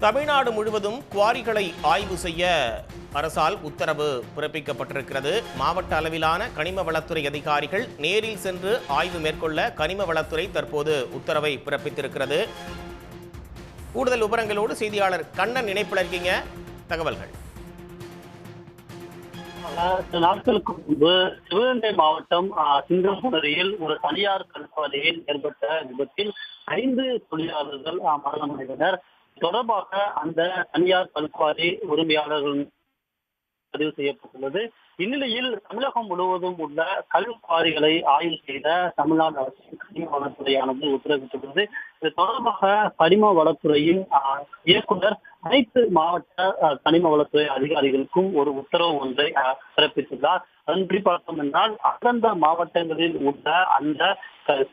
தமிழ்நாடு முழுவதும் குவாரிகளை ஆய்வு செய்ய அரசால் உத்தரவு பிறப்பிக்கப்பட்டிருக்கிறது. மாவட்ட அளவிலான கனிம வளத்துறை அதிகாரிகள் நேரில் சென்று ஆய்வு மேற்கொள்ள கனிம வளத்துறை தற்போது உத்தரவை பிறப்பித்திருக்கிறது. கூடுதல் விவரங்களோடு செய்தியாளர் கண்ணன் இணைப்பில் இருக்கீங்க. தகவல்கள். நாட்களுக்கு முன்பு சிவகங்கை மாவட்டம் சிங்கம்புணரியில் ஒரு தனியார் கல்பாதையில் ஏற்பட்ட விபத்தில் 5 தொழிலாளர்கள் மரணமடைந்தனர். தொடர்பாக அந்த தனியார் கல்குவாரி உரிமையாளர்கள் பதிவு செய்யப்பட்டுள்ளது. இந்நிலையில் தமிழகம் முழுவதும் உள்ள கல்குவாரிகளை ஆய்வு செய்த தமிழ்நாடு அரசின் கனிம வளத்துறையானது உத்தரவிட்டுள்ளது. இது தொடர்பாக கனிம வளத்துறையின் இயக்குனர் அனைத்து மாவட்ட கனிம வளத்துறை அதிகாரிகளுக்கும் ஒரு உத்தரவு ஒன்றை பிறப்பித்துள்ளார். அதன்படி பார்த்தோம் என்றால் அந்தந்த மாவட்டங்களில் உள்ள அந்த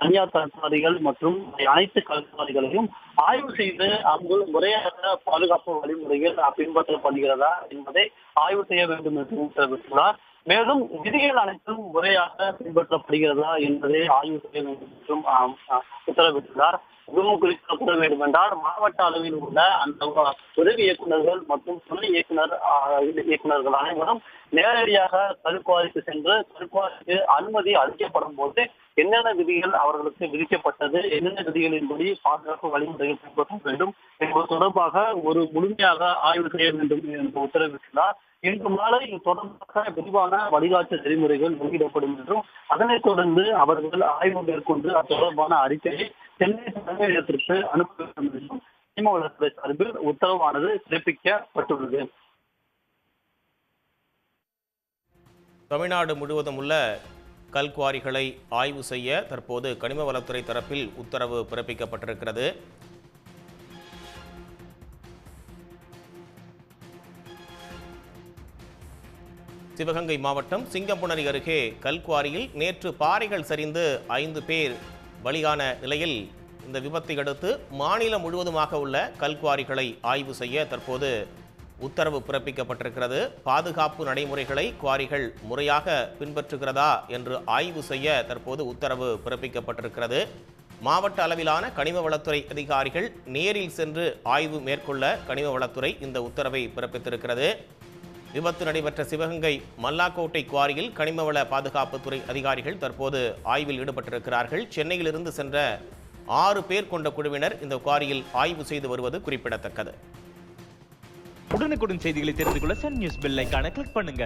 தனியார் கல்குவாரிகள் மற்றும் அனைத்து கல்குவாரிகளையும் ஆய்வு செய்து அங்கு முறையாக பாதுகாப்பு வழிமுறைகள் பின்பற்றப்படுகிறதா என்பதை ஆய்வு செய்ய வேண்டும் என்று உத்தரவிட்டுள்ளார். மேலும் விதிகள் அனைத்தும் முறையாக பின்பற்றப்படுகிறதா என்பதை ஆய்வு செய்ய வேண்டும் என்றும் உத்தரவிட்டுள்ளார். இதுவும் குறிப்பிட வேண்டும் என்றால் மாவட்ட அளவில் உள்ள அந்த உதவி இயக்குநர்கள் மற்றும் துணை இயக்குநர்கள் அனைவரும் நேரடியாக கல்குவாரிக்கு சென்று கல்குவாரிக்கு அனுமதி அளிக்கப்படும் போது என்னென்ன விதிகள் அவர்களுக்கு விதிக்கப்பட்டது, என்னென்ன விதிகளின்படி பாதுகாப்பு வழிமுறைகள் பின்பற்ற வேண்டும் என்பது தொடர்பாக ஒரு முழுமையாக ஆய்வு செய்ய வேண்டும் என்று உத்தரவிட்டுள்ளார். இன்று மாலை தொடர்பாக விரிவான வழிகாட்டு நெறிமுறைகள் வெளியிடப்படும் என்றும் அதனைத் தொடர்ந்து அவர்கள் ஆய்வு மேற்கொண்டு அது தொடர்பான அறிக்கையை சென்னை தலைமையகத்திற்கு அனுப்ப வேண்டும் என்றும் கனிம வளத்துறை சார்பில் உத்தரவானது பிறப்பிக்கப்பட்டுள்ளது. தமிழ்நாடு முழுவதும் உள்ள கல்குவாரிகளை ஆய்வு செய்ய தற்போது கனிம வளத்துறை தரப்பில் உத்தரவு பிறப்பிக்கப்பட்டிருக்கிறது. சிவகங்கை மாவட்டம் சிங்கம்புணரி அருகே கல்குவாரியில் நேற்று பாறைகள் சரிந்து 5 பேர் பலியான நிலையில் இந்த விபத்தை அடுத்து மாநிலம் முழுவதுமாக உள்ள கல்குவாரிகளை ஆய்வு செய்ய தற்போது உத்தரவு பிறப்பிக்கப்பட்டிருக்கிறது. பாதுகாப்பு நடைமுறைகளை குவாரிகள் முறையாக பின்பற்றுகிறதா என்று ஆய்வு செய்ய தற்போது உத்தரவு பிறப்பிக்கப்பட்டிருக்கிறது. மாவட்ட அளவிலான கனிம வளத்துறை அதிகாரிகள் நேரில் சென்று ஆய்வு மேற்கொள்ள கனிம வளத்துறை இந்த உத்தரவை பிறப்பித்திருக்கிறது. விபத்து நடைபெற்ற சிவகங்கை மல்லாக்கோட்டை குவாரியில் கனிமவள பாதுகாப்புத்துறை அதிகாரிகள் தற்போது ஆய்வில் ஈடுபட்டிருக்கிறார்கள். சென்னையிலிருந்து சென்ற 6 பேர் கொண்ட குழுவினர் இந்த குவாரியில் ஆய்வு செய்து வருவது குறிப்பிடத்தக்கது. உடனுக்குடன் செய்திகளை தெரிந்து கொள்ள சன் நியூஸ் பெல் ஐகானை கிளிக் பண்ணுங்க.